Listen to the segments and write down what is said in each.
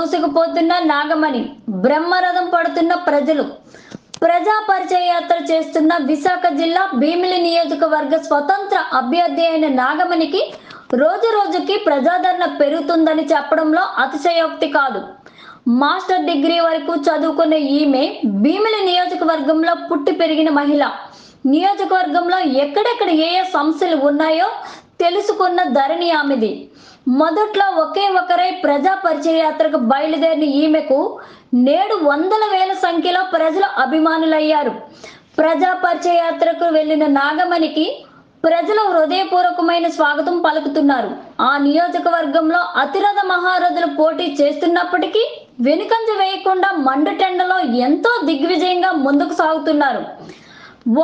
దూసుకుపోతున్న నాగమణి, బ్రహ్మరథం పడుతున్న ప్రజలు. ప్రజా పరిచయ యాత్ర చేస్తున్న విశాఖ జిల్లా భీమిలి నియోజకవర్గ స్వతంత్ర అభ్యర్థి అయిన నాగమణికి రోజు రోజుకి ప్రజాదరణ పెరుగుతుందని చెప్పడంలో అతిశయోక్తి కాదు. మాస్టర్ డిగ్రీ వరకు చదువుకున్న ఈమె భీమిలి నియోజకవర్గంలో పుట్టి పెరిగిన మహిళ. నియోజకవర్గంలో ఎక్కడెక్కడ ఏ సమస్యలు ఉన్నాయో తెలుసుకున్న ధరణి ఆమెది. మొదట్లో ఒకే ఒకరై ప్రజా పరిచయ యాత్రకు బయలుదేరిన ఈమెకు నేడు వందల వేల సంఖ్యలో ప్రజలు అభిమానులయ్యారు. ప్రజా పరిచయ యాత్రకు వెళ్లిన నాగమణికి ప్రజలు హృదయపూర్వకమైన స్వాగతం పలుకుతున్నారు. ఆ నియోజకవర్గంలో అతిరథ మహారథులు పోటీ చేస్తున్నప్పటికీ వెనుకంజ వేయకుండా మండుటెండలో ఎంతో దిగ్విజయంగా ముందుకు సాగుతున్నారు.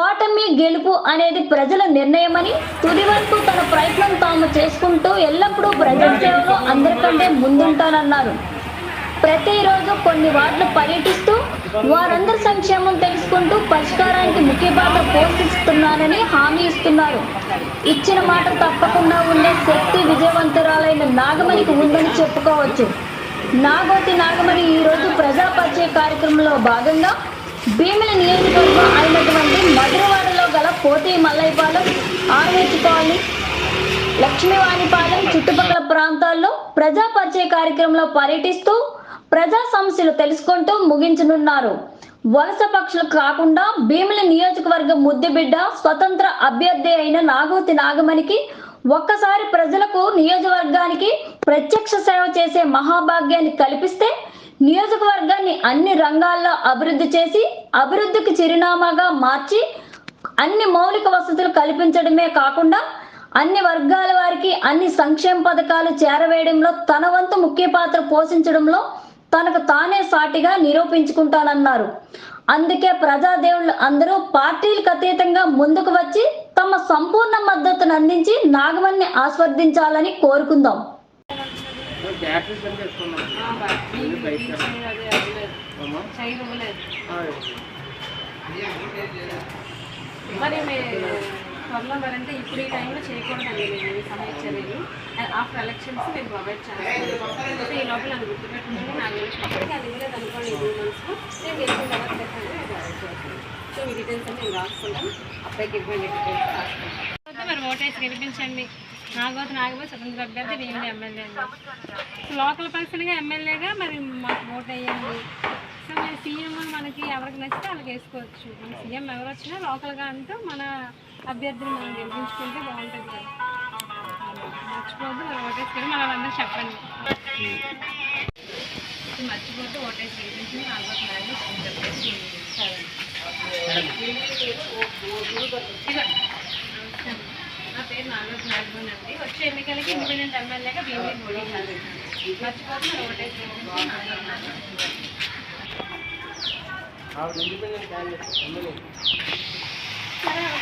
ఓటమి గెలుపు అనేది ప్రజల నిర్ణయమని, తుది వరకు తన ప్రయత్నం తాము చేసుకుంటూ ఎల్లప్పుడూ ప్రజల సేవలో అందరికంటే ముందుంటానన్నారు. ప్రతిరోజు కొన్ని వార్డులు పర్యటిస్తూ వారందరి సంక్షేమం తెలుసుకుంటూ పరిష్కారానికి ముఖ్య పాత్ర పోషిస్తున్నానని హామీ ఇస్తున్నారు. ఇచ్చిన మాట తప్పకుండా ఉండే శక్తి విజయవంతురాలైన నాగమణికి ఉందని చెప్పుకోవచ్చు. నాగోతి నాగమణి ఈరోజు ప్రజా పరిచయ కార్యక్రమంలో భాగంగా భీమిలి నియోజకవర్గం అయినటువంటి మధురవాడలో గల పోటీ మల్లైపాలెం, ఆర్హెచ్ కాలనీ, లక్ష్మీవాణిపాలెం చుట్టుపక్కల ప్రాంతాల్లో ప్రజా పరిచయ కార్యక్రమంలో పర్యటిస్తూ ప్రజా సమస్యలు తెలుసుకుంటూ ముగించనున్నారు. వలస పక్షులు కాకుండా భీమిలి నియోజకవర్గ ముద్దుబిడ్డ స్వతంత్ర అభ్యర్థి అయిన నాగోతి నాగమణికి ఒక్కసారి ప్రజలకు నియోజకవర్గానికి ప్రత్యక్ష సేవ చేసే మహాభాగ్యాన్ని కల్పిస్తే నియోజకవర్గాన్ని అన్ని రంగాల్లో అభివృద్ధి చేసి అభివృద్ధికి చిరునామాగా మార్చి అన్ని మౌలిక వసతులు కల్పించడమే కాకుండా అన్ని వర్గాల వారికి అన్ని సంక్షేమ పథకాలు చేరవేయడంలో తన వంతు ముఖ్య పాత్ర పోషించడంలో తనకు తానే సాటిగా నిరూపించుకుంటానన్నారు. అందుకే ప్రజాదేవుళ్ళు అందరూ పార్టీలకు అతీతంగా ముందుకు వచ్చి తమ సంపూర్ణ మద్దతును అందించి నాగమణిని ఆస్వాదించాలని కోరుకుందాం. మరి త్వరలో మరంటే ఇప్పుడు ఈ టైంలో చేయకూడదండి. మేము సమయ చర్యలు ఆఫ్టర్ ఎలక్షన్స్ మేము ప్రొవైడ్ చేస్తాం. ఈ లోపల నన్ను గుర్తుపెట్టుకుంటే నాకు తెలిసినప్పటికీ అది ఇవ్వలేదు అనుకోండి. 2 months నేను గెలిచిన తర్వాత ప్రొవైడ్ చేస్తాను. సో మీ డీటెయిల్స్ అన్నీ మేము రాసుకుంటాం. అబ్బాయికి ఇవ్వండి డీటెయిల్స్ రాసుకుంటాం. మరి ఓటేసి గెలిపించండి. నాగోతి నాగబాబు స్వతంత్ర అభ్యర్థి భీమిలి ఎమ్మెల్యే అండి. లోకల్ పర్సన్గా ఎమ్మెల్యేగా మరి మాకు ఓట్ వేయండి. సో మరి సీఎం మనకి ఎవరికి నచ్చితే వాళ్ళకి వేసుకోవచ్చు. మన సీఎం ఎవరు వచ్చినా లోకల్గా అంటూ మన అభ్యర్థిని మనం గెలిపించుకుంటే బాగుంటుంది కదా. మర్చిపోద్దు మరి ఓటేసుకొని మన వాళ్ళందరూ చెప్పండి. మర్చిపోద్దు ఓటేసి గెలిపించి నాగోతి నాగబాబు స్వతంత్ర అభ్యర్థి నా పేరు నాగోతి నాగబాబు అండి. వచ్చే ఎన్నికలకి ఇండిపెండెంట్ ఎమ్మెల్యేగా భీమిలి పోటీ చేస్తాను. మర్చిపోద్దు మరి ఓటేసి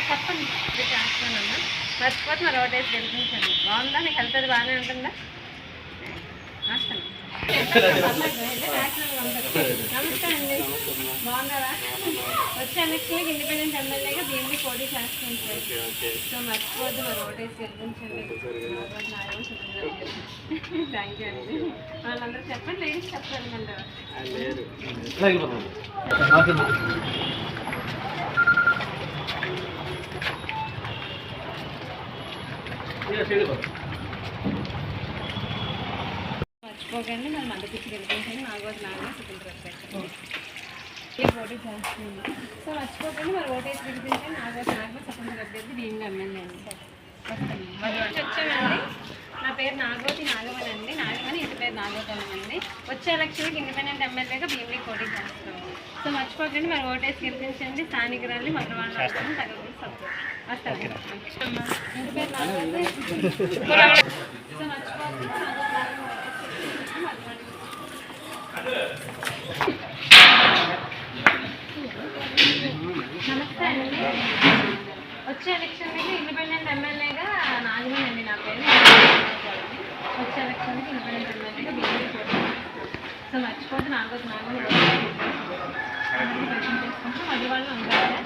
చెప్పండి చేస్తానమ్మా. మర్చిపోతే మరి ఓటేసి గెలిపించండి. బాగుందా? నీకు హెల్త్ అది బాగానే ఉంటుందా? రాస్తాను. నమస్తే అండి, బాగున్నారా? వచ్చే ఎలక్షన్కి ఇండిపెండెంట్ ఎమ్మెల్యేగా భీమిలి పోటీ చేస్తాను సార్. సో మర్చిపోద్దు మరి ఓటేసి గెలిపించండి. థ్యాంక్ యూ అండి. వాళ్ళందరూ చెప్పండి. లేడీస్ చెప్పండి. మర్చిపోకండి మరి మద్దతు గెలిపించండి. నాగోతి నాగబాబు స్వతంత్ర అభ్యర్థి పోటీ చేస్తుంది. సో మర్చిపోకండి మరి ఓటేసి గెలిపించండి. నాగోతి నాగబాబు స్వతంత్ర అభ్యర్థి భీమిలి ఎమ్మెల్యే అండి. మరి వచ్చామండి. నా పేరు నాగోతి నాగమణి అండి. నాగమణి ఇంటి పేరు నాగోతమ్మ అండి. వచ్చే ఎలక్షన్కి ఇండిపెండెంట్ ఎమ్మెల్యేగా భీమిలి పోటీ చేస్తాము. సో మర్చిపోకండి మరి ఓటేసి గెలిపించండి. స్థానికురాలి మధురవాడ తగ్గదు సపోర్ట్ వస్తాను. ఇంటి పేరు నాగోతి. సో మర్చిపోకండి నమస్తే అండి. వచ్చే ఎలక్షన్కి ఇండిపెండెంట్ ఎమ్మెల్యేగా నాగమణి అండి నా పేరు. వచ్చే ఎలక్షన్కి ఇండిపెండెంట్ ఎమ్మెల్యేగా భీమిలి పోటీ. సో మర్చిపోతే నాగోతి నాగమణి చేసుకుంటూ మళ్ళీ వాళ్ళు ఉంటారు.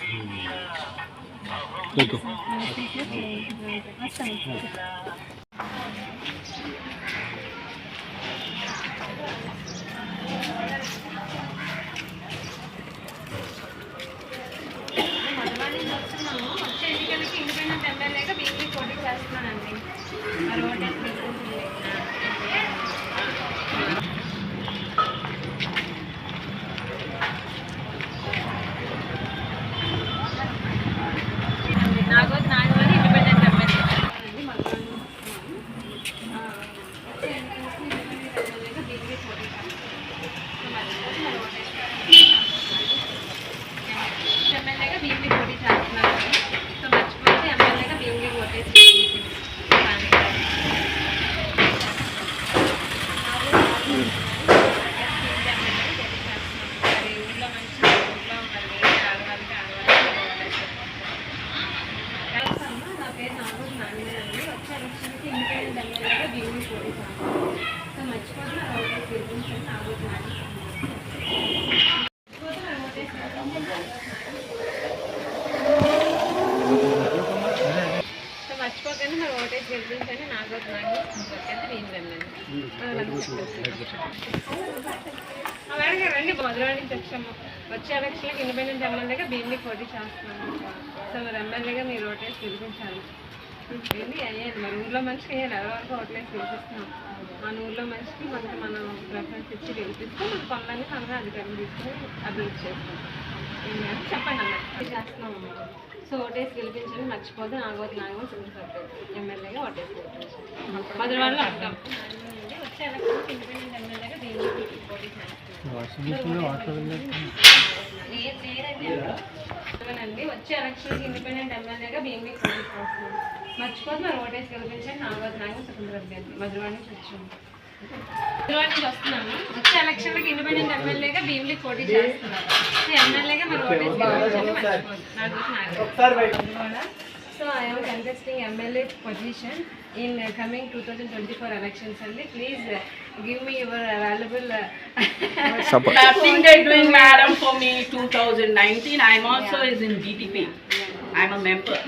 వచ్చే ఎన్నికలకి ఇండిపెండెంట్ ఎమ్మెల్యేగా వీక్లీ పోటీ చేస్తున్నానండి. మరి ఓటేసి గెలిపించండి. నాగోతి నాగమణి ఇండిపెండెంట్ ఎమ్మెల్యే అండి. వచ్చే ఎన్నికలకి ఇండిపెండెంట్ ఎమ్మెల్యేగా వీక్లీ పోటీ ఎమ్మెల్యేగా వీక్లీ పోటీ చేస్తున్నాను. సో మర్చిపోతే ఎమ్మెల్యేగా వీక్లీ ఓటేసి మరి ఊళ్ళో మంచి ఊళ్ళో మరి వేరే ఆడవాళ్ళకి నా పేరు నాగోతి నాగమణి. వచ్చే ఎలక్షన్కి ఇండిపెండెంట్ ఎమ్మెల్యేగా వీక్లీ పోటీ చేస్తున్నాను. సో మర్చిపోతే నా ఓటేసి గెలిపించండి. నాగోతి నాగమణి. మర్చిపోకండి మరి ఓటేసి గెలిపించండి. నాగోతి నాగమణి రండి మధురా నుంచి వచ్చాము. వచ్చే ఎలక్షన్కి ఇండిపెండెంట్ ఎమ్మెల్యేగా భీమిలి పోటీ చేస్తున్నాము. సో మరి ఎమ్మెల్యేగా మీరు ఓటేసి గెలిపించాలి. ఏంటి అయ్యేది మరి ఊళ్ళో మనిషికి అయ్యాలి. ఎవరివరకు ఓట్లేసి గెలిపిస్తున్నాం. మన ఊళ్ళో మనిషికి మనకి మనం ప్రిఫరెన్స్ ఇచ్చి గెలిపిస్తే మన పనులన్నీ మనమే అధికారం తీసుకొని అభివృద్ధి చేస్తాం. చెప్పండి అన్నట్టు చేస్తున్నాము. సో ఓటేసి గెలిపించండి. మర్చిపోతే నాగోతి నాగమణి ఎమ్మెల్యేగా ఓటేసి గెలిపించండి. మధురవాడలో అర్థం వచ్చే ఎలక్షన్కి ఇండిపెండెంట్ ఎమ్మెల్యేగా భీమిలి పోటీ చేస్తానండి. వచ్చే ఎలక్షన్కి ఇండిపెండెంట్ ఎమ్మెల్యేగా భీమిలి పోటీ చేస్తున్నాం. మర్చిపోతే మరి ఓటేసి గెలిపించండి. నాగోతి నాగమణి స్వతంత్ర అభ్యర్థి మధురవాడ నుంచి వచ్చాము. మధురవాడ నుంచి వస్తున్నాము. వచ్చే ఎలక్షన్కి ఇండిపెండెంట్ ఎమ్మెల్యేగా భీమిలి పోటీ చేస్తున్నాం. సో ఎమ్మెల్యేగా మరి ఓటేసి గెలిపించండి. మర్చిపోదు Nagoti Nagamani. So I am contesting MLA position in coming 2024 elections only. Please give me your valuable support. Nothing they're doing, madam, for me. 2019, I'm also is in DTP. I'm a member.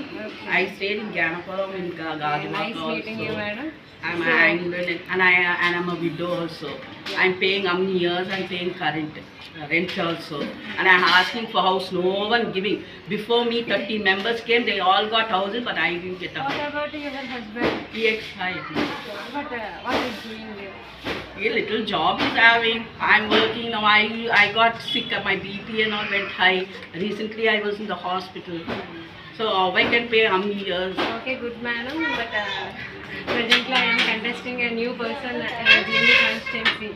I stayed in Ganapuram in Gajimaka nice meeting you, madam. I'm I'm a widow also. I'm paying how many years I'm paying current rent also, and I'm asking for house. No one giving. Before me, 30 members came. They all got houses, but I didn't get a What house. about your husband? EX5. But what is doing there? A little job is having. I'm working now. I got sick. My BP and all went high. Recently, I was in the hospital. So I can pay how many years? Okay, good madam. But presently I am contesting a new person in the constituency.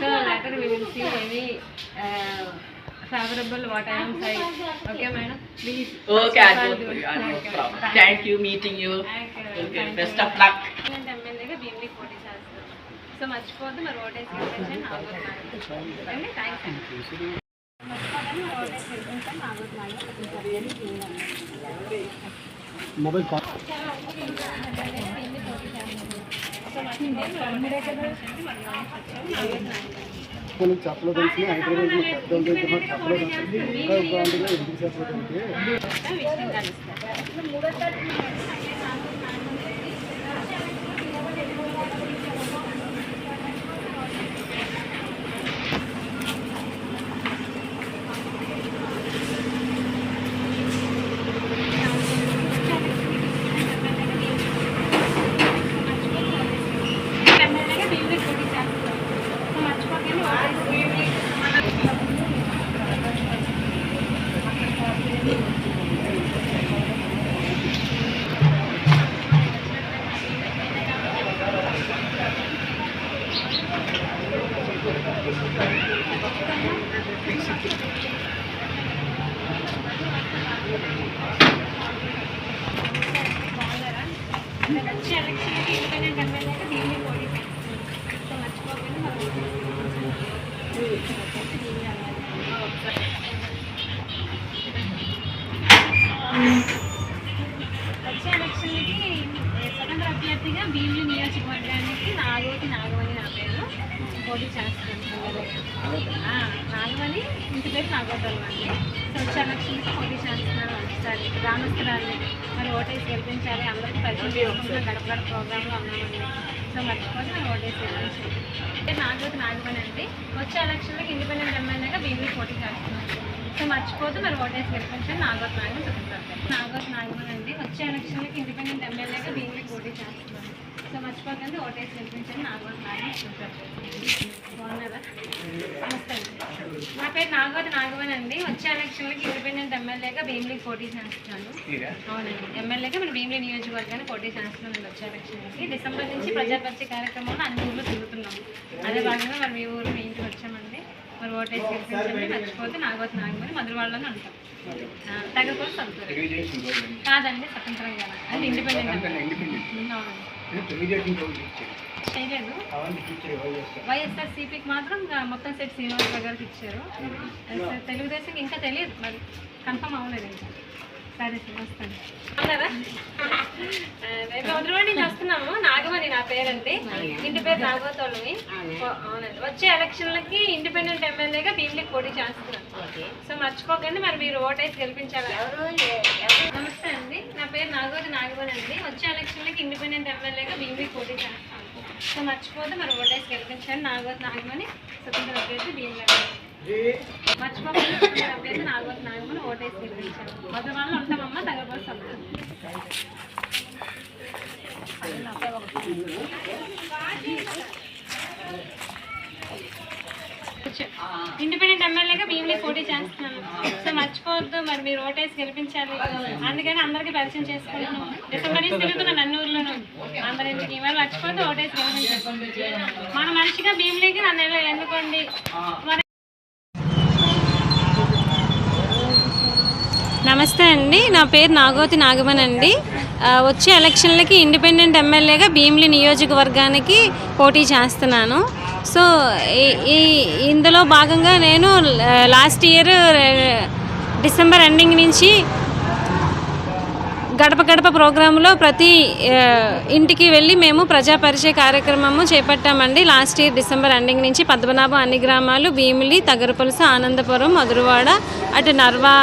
So later we will see any favorable what I am saying. Okay, madam. Please. Okay, I'll go for you. No problem. Thank you. Meeting you. Okay. Best of luck. ఎమ్మెల్యేగా భీమిలి పోటీ చేస్తాం. So మర్చిపోద్దు మరి ఓటేసి గెలిపించండి. Nagoti Nagamani. Thanks అండి. మర్చిపోద్దని మరి ఓటేసి గెలిపించండి. నాగోతి నాగమణి. మొబైల్ చెప్పలో తెలిసి హైదరాబాద్ పెద్ద చెప్పలో తెలిసి ఇంకా బాగుంటుంది ఎందుకు చెప్పడానికి వచ్చే ఎలక్షన్కి ఇండిపెండెంట్ ఎమ్మెల్యేగా భీమిలి పోటీ చేస్తున్నాం. సో మర్చిపోకండి మరి వచ్చే ఎలక్షన్కి స్వతంత్ర అభ్యర్థిగా భీమిలి నియోజకవర్గానికి నాగోతి నాగమణి నా పేరు పోటీ చేస్తున్నాను. నాగమణి ఇంటి పేరు నాగోతలు అండి. సో వచ్చే ఎలక్షన్కి పోటీ చేస్తున్నాను. ఒకసారి గ్రామస్తురాన్ని మరి ఓటేసి గెలిపించాలి. అందరికీ పరిచయం చేసుకుంటున్న గడప ప్రోగ్రాంలో ఉన్నామండి. సో మర్చిపోతే మరి ఓటేసి గెలిపించాలి. నాగమణి అండి. వచ్చే ఎలక్షన్లకి ఇండిపెండెంట్ ఎమ్మెల్యేగా భీమిలి పోటీ చేస్తున్నాను. సో మర్చిపోతే మరి ఓటేసి గెలిపించాలి. నాగమణి అండి. వచ్చే ఎలక్షన్లకి ఇండిపెండెంట్ ఎమ్మెల్యేగా భీమిలి పోటీ చేస్తున్నాను. సో మర్చిపోకండి ఓటేసి గెలిపించండి. నాగమణి బాగున్నారా? నమస్తే అండి. నా పేరు నాగమణి అండి. వచ్చే ఎలక్షన్లకి ఇండిపెండెంట్ ఎమ్మెల్యేగా భీమిలికి పోటీ చేస్తున్నాను. అవునండి, ఎమ్మెల్యేగా మీరు భీమిలి నియోజకవర్గాన్ని పోటీ చేస్తున్నాను. వచ్చే ఎలక్షన్లకి డిసెంబర్ నుంచి ప్రజాపరిచయ కార్యక్రమంలో అన్ని ఊర్లో తిరుగుతున్నాము. అదే భాగంగా మరి మీ ఊరు మీ ఇంటికి వచ్చామండి. మరి ఓటేసి గెలిపించండి. మర్చిపోతే నాగమణి మధురవాడలోనే ఉంటాం. తగ్గకపోతే సంతోషం కాదండి, స్వతంత్రంగా అంటే ఇండిపెండెంట్. చేయలేదు. వైఎస్ఆర్సీపీకి మాత్రం మొత్తం సెట్ శ్రీనివాసరావు గారికి ఇచ్చారు. తెలుగుదేశంకి ఇంకా తెలియదు, మరి కన్ఫర్మ్ అవ్వలేదు ఇంకా. సరే సార్, వస్తాను. అన్నారా? మేము మధురవాడ నుంచి వస్తున్నాము. నాగమణి నా పేరండి. ఇంటి పేరు నాగోతోళ్ళని. అవునండి. వచ్చే ఎలక్షన్లకి ఇండిపెండెంట్ ఎమ్మెల్యేగా భీమిలికి పోటీ చేస్తున్నాను. సో మర్చిపోకండి మరి మీరు ఓటేసి గెలిపించాలి. నమస్తే అండి, నా పేరు నాగమణి అండి. వచ్చే ఎలక్షన్లకి ఇండిపెండెంట్ ఎమ్మెల్యేగా భీమిలికి పోటీ చేస్తాను. సో మర్చిపోతే మరి ఓటేసి గెలిపించాలి. నాగమణి స్వతంత్ర అభ్యర్థి భీమిలి. మర్చిపోకుండా స్వతంత్ర అభ్యర్థి నాగమణి ఓటేసి గెలిపించాలి. మొదటి వాళ్ళు ఉంటామమ్మ తగ్గబోలు సభ్యులు. ఇండిపెండెంట్ ఎమ్మెల్యేగా భీమిలి పోటీ చేస్తున్నాను. సో మర్చిపోవద్దు మరి మీరు ఓటేసి గెలిపించాలి. అందుకని అందరికీ పరిచయం చేసుకుంటున్నాం. డిసెంబర్ నుంచి తిరుగుతున్నాను అన్ని ఊర్లోనూ అందరింటికి. ఇవాళ మర్చిపోతే ఓటేసి గెలిపించాలి. మన మనిషిగా భీమిలికి నన్ను ఎన్నుకోండి. నమస్తే అండి, నా పేరు నాగమణి అండి. వచ్చే ఎలక్షన్లకి ఇండిపెండెంట్ ఎమ్మెల్యేగా భీమిలి నియోజకవర్గానికి పోటీ చేస్తున్నాను. సో ఇందులో భాగంగా నేను లాస్ట్ ఇయర్ డిసెంబర్ ఎండింగ్ నుంచి గడప ప్రోగ్రాంలో ప్రతి ఇంటికి వెళ్ళి మేము ప్రజా పరిచయ కార్యక్రమము చేపట్టామండి. లాస్ట్ ఇయర్ డిసెంబర్ ఎండింగ్ నుంచి పద్మనాభం అన్ని గ్రామాలు, భీమిలి, తగరపులస, ఆనందపురం, మధురవాడ, అటు Narva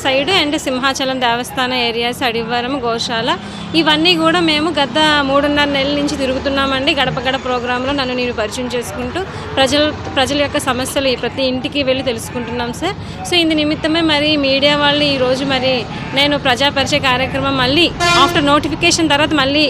side and Simhachalam Devasthanam areas, అడివారం, గోశాల, ఇవన్నీ కూడా మేము గత 3.5 నెలల నుంచి తిరుగుతున్నామండి. గడప ప్రోగ్రాంలో నన్ను నేను పరిచయం చేసుకుంటూ ప్రజల యొక్క సమస్యలు ప్రతి ఇంటికి వెళ్ళి తెలుసుకుంటున్నాం సార్. సో ఇందు నిమిత్తమే మరి మీడియా వాళ్ళు ఈరోజు మరి నేను ప్రజా పరిచయ కార్యక్రమం మళ్ళీ ఆఫ్టర్ నోటిఫికేషన్ తర్వాత మళ్ళీ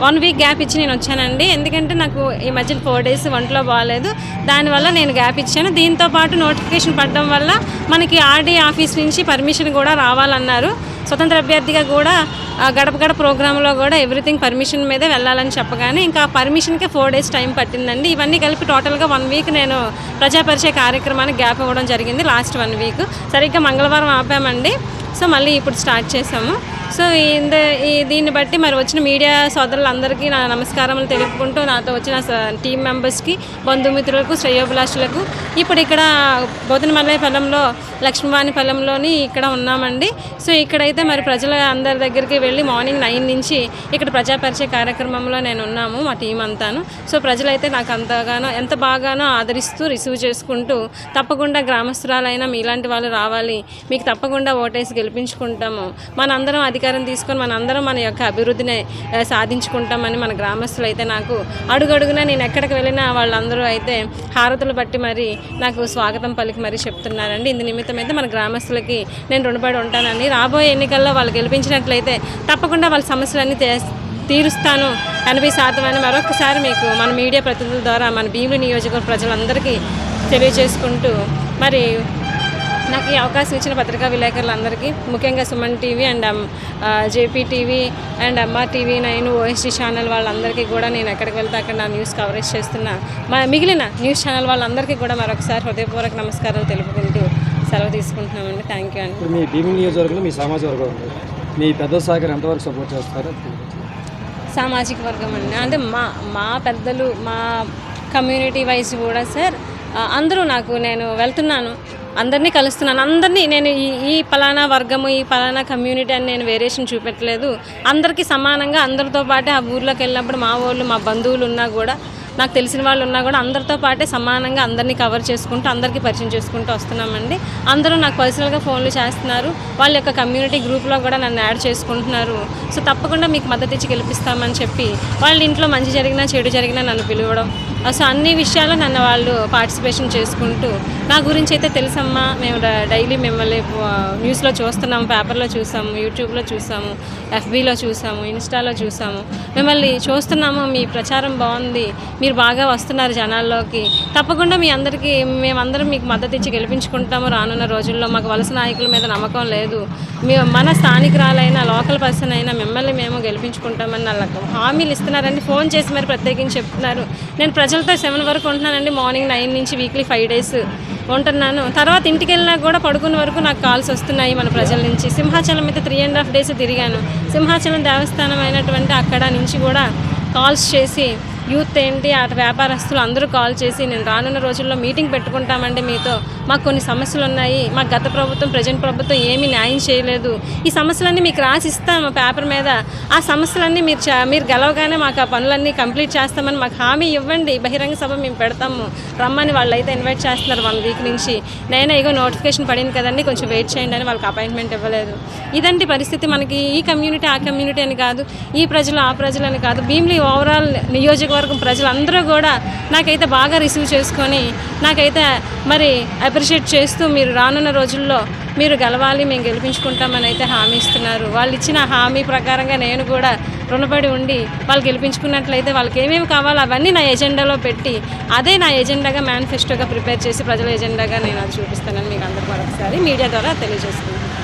1 వీక్ గ్యాప్ ఇచ్చి నేను వచ్చానండి. ఎందుకంటే నాకు ఈ మధ్యన 4 డేస్ ఒంట్లో బాగాలేదు, దానివల్ల నేను గ్యాప్ ఇచ్చాను. దీంతోపాటు నోటిఫికేషన్ పడడం వల్ల మనకి ఆర్డీ ఆఫీస్ నుంచి పర్మిషన్ కూడా రావాలన్నారు. స్వతంత్ర అభ్యర్థిగా కూడా గడప ప్రోగ్రాంలో కూడా ఎవ్రీథింగ్ పర్మిషన్ మీదే వెళ్ళాలని చెప్పగానే ఇంకా పర్మిషన్కే 4 డేస్ టైం పట్టిందండి. ఇవన్నీ కలిపి టోటల్గా 1 వీక్ నేను ప్రజాపరిచయ కార్యక్రమానికి గ్యాప్ ఇవ్వడం జరిగింది. లాస్ట్ 1 వీక్ సరిగ్గా మంగళవారం ఆపామండి. సో మళ్ళీ ఇప్పుడు స్టార్ట్ చేసాము. సో దీన్ని బట్టి మరి వచ్చిన మీడియా సోదరులందరికీ నా నమస్కారములు తెలుపుకుంటూ, నాతో వచ్చిన టీం మెంబర్స్కి, బంధుమిత్రులకు, శ్రేయోభిలాషులకు, ఇప్పుడు ఇక్కడ బోధనమల్లైపల్లంలో లక్ష్మీవాణిపల్లంలోని ఇక్కడ ఉన్నామండి. సో ఇక్కడైతే మరి ప్రజల అందరి దగ్గరికి వెళ్ళి మార్నింగ్ 9 నుంచి ఇక్కడ ప్రజాపరిచయ కార్యక్రమంలో నేను ఉన్నాము, మా టీం అంతాను. సో ప్రజలైతే నాకు ఎంత బాగానో ఆదరిస్తూ రిసీవ్ చేసుకుంటూ, తప్పకుండా గ్రామస్తురాలైనా మీలాంటి వాళ్ళు రావాలి, మీకు తప్పకుండా ఓటేసి గెలిపించుకుంటాము, మనందరం అధికారం తీసుకొని మనందరం మన యొక్క అభివృద్ధిని సాధించుకుంటామని మన గ్రామస్తులు అయితే నాకు అడుగడుగునా నేను ఎక్కడికి వెళ్ళినా వాళ్ళందరూ అయితే హారతులు బట్టి మరి నాకు స్వాగతం పలికి మరీ చెప్తున్నారండి. ఇందు నిమిత్తం అయితే మన గ్రామస్తులకి నేను రుణపడి ఉంటానని, రాబోయే ఎన్నికల్లో వాళ్ళు గెలిపించినట్లయితే తప్పకుండా వాళ్ళ సమస్యలన్నీ తీరుస్తాను 80% అని మరొకసారి మీకు మన మీడియా ప్రతినిధుల ద్వారా మన భీమిలి నియోజకవర్గ ప్రజలందరికీ తెలియజేసుకుంటూ, మరి నాకు ఈ అవకాశం ఇచ్చిన పత్రికా విలేకరులందరికీ, ముఖ్యంగా Suman TV and JP TV and MR TV 9 OST channel వాళ్ళందరికీ కూడా నేను ఎక్కడికి వెళ్తే అక్కడ నా న్యూస్ కవరేజ్ చేస్తున్న మిగిలిన న్యూస్ ఛానల్ వాళ్ళందరికీ కూడా మరొకసారి హృదయపూర్వక నమస్కారాలు తెలుపుకుంటూ సెలవు తీసుకుంటున్నామండి. థ్యాంక్ యూ అండి. మీ భీమిలి నియోజకవర్గంలో మీ సామాజిక వర్గం ఉంది, మీ పెద్ద సాగర్ ఎంతవరకు సపోర్ట్ చేస్తారు? సామాజిక వర్గం అండి అంటే మా పెద్దలు, మా కమ్యూనిటీ వైజ్ కూడా సార్ అందరూ నేను వెళ్తున్నాను, అందరినీ కలుస్తున్నాను. అందరినీ నేను ఈ పలానా వర్గము, ఈ పలానా కమ్యూనిటీ అని నేను వేరియేషన్ చూపెట్టలేదు. అందరికీ సమానంగా అందరితో పాటు ఆ ఊర్లోకి వెళ్ళినప్పుడు మా వాళ్ళు, మా బంధువులు ఉన్నా కూడా నాకు తెలిసిన వాళ్ళు ఉన్నా కూడా అందరితో పాటే సమానంగా అందరినీ కవర్ చేసుకుంటూ అందరికీ పరిచయం చేసుకుంటూ వస్తున్నామండి. అందరూ నాకు పర్సనల్గా ఫోన్లు చేస్తున్నారు, వాళ్ళ యొక్క కమ్యూనిటీ గ్రూప్లో కూడా నన్ను యాడ్ చేసుకుంటున్నారు. సో తప్పకుండా మీకు మద్దతు ఇచ్చి గెలిపిస్తామని చెప్పి వాళ్ళ ఇంట్లో మంచి జరిగినా చెడు జరిగినా నన్ను పిలవడం, సో అన్ని విషయాల్లో నన్ను వాళ్ళు పార్టిసిపేషన్ చేసుకుంటూ నా గురించి అయితే తెలుసమ్మా, మేము డైలీ మిమ్మల్ని న్యూస్లో చూస్తున్నాము, పేపర్లో చూసాము, యూట్యూబ్లో చూసాము, ఎఫ్బీలో చూసాము, ఇన్స్టాలో చూసాము, మిమ్మల్ని చూస్తున్నాము, మీ ప్రచారం బాగుంది, మీరు బాగా వస్తున్నారు జనాల్లోకి, తప్పకుండా మేమందరం మీకు మద్దతు ఇచ్చి గెలిపించుకుంటాము రానున్న రోజుల్లో. మాకు వలస నాయకుల మీద నమ్మకం లేదు, మన స్థానికురాలైన లోకల్ పర్సన్ అయినా మిమ్మల్ని మేము గెలిపించుకుంటామని నాకు హామీలు ఇస్తున్నారండి. ఫోన్ చేసి మరి ప్రత్యేకించి చెప్తున్నారు. నేను ప్రజలతో 7 వరకు ఉంటున్నానండి, మార్నింగ్ 9 నుంచి వీక్లీ 5 days ఉంటున్నాను. తర్వాత ఇంటికి వెళ్ళినా కూడా పడుకున్న వరకు నాకు కాల్స్ వస్తున్నాయి మన ప్రజల నుంచి. సింహాచలం అయితే 3.5 days తిరిగాను. సింహాచలం దేవస్థానం అయినటువంటి అక్కడ నుంచి కూడా కాల్స్ చేసి యూత్ ఏంటి అటు వ్యాపారస్తులు అందరూ కాల్ చేసి నేను రానున్న రోజుల్లో మీటింగ్ పెట్టుకుంటామండి మీతో, మాకు కొన్ని సమస్యలు ఉన్నాయి, మాకు గత ప్రభుత్వం ప్రజెంట్ ప్రభుత్వం ఏమీ న్యాయం చేయలేదు, ఈ సమస్యలన్నీ మీకు రాసి ఇస్తాము పేపర్ మీద, ఆ సమస్యలన్నీ మీరు గెలవగానే మాకు ఆ పనులన్నీ కంప్లీట్ చేస్తామని మాకు హామీ ఇవ్వండి, బహిరంగ సభ మేము పెడతాము రమ్మని వాళ్ళు అయితే ఇన్వైట్ చేస్తున్నారు 1 week నుంచి. నేనే ఇగో నోటిఫికేషన్ పడింది కదండి కొంచెం వెయిట్ చేయండి అని వాళ్ళకి అపాయింట్మెంట్ ఇవ్వలేదు. ఇదంటి పరిస్థితి. మనకి ఈ కమ్యూనిటీ ఆ కమ్యూనిటీ అని కాదు, ఈ ప్రజలు ఆ ప్రజలు అని కాదు, భీమిలి ఓవరాల్ నియోజకవర్గం ప్రజలందరూ కూడా నాకైతే బాగా రిసీవ్ చేసుకొని నాకైతే మరి అప్రిషియేట్ చేస్తూ మీరు రానున్న రోజుల్లో మీరు గెలవాలి, మేము గెలిపించుకుంటామని అయితే హామీ ఇస్తున్నారు. వాళ్ళు ఇచ్చిన హామీ ప్రకారంగా నేను కూడా రుణపడి ఉండి వాళ్ళు గెలిపించుకున్నట్లయితే వాళ్ళకి ఏమేమి కావాలో అవన్నీ నా ఎజెండాలో పెట్టి అదే నా ఎజెండాగా మేనిఫెస్టోగా ప్రిపేర్ చేసి ప్రజల ఎజెండాగా నేను అది చూపిస్తానని మీకు అందరికీ మరొకసారి మీడియా ద్వారా తెలియజేస్తున్నాను.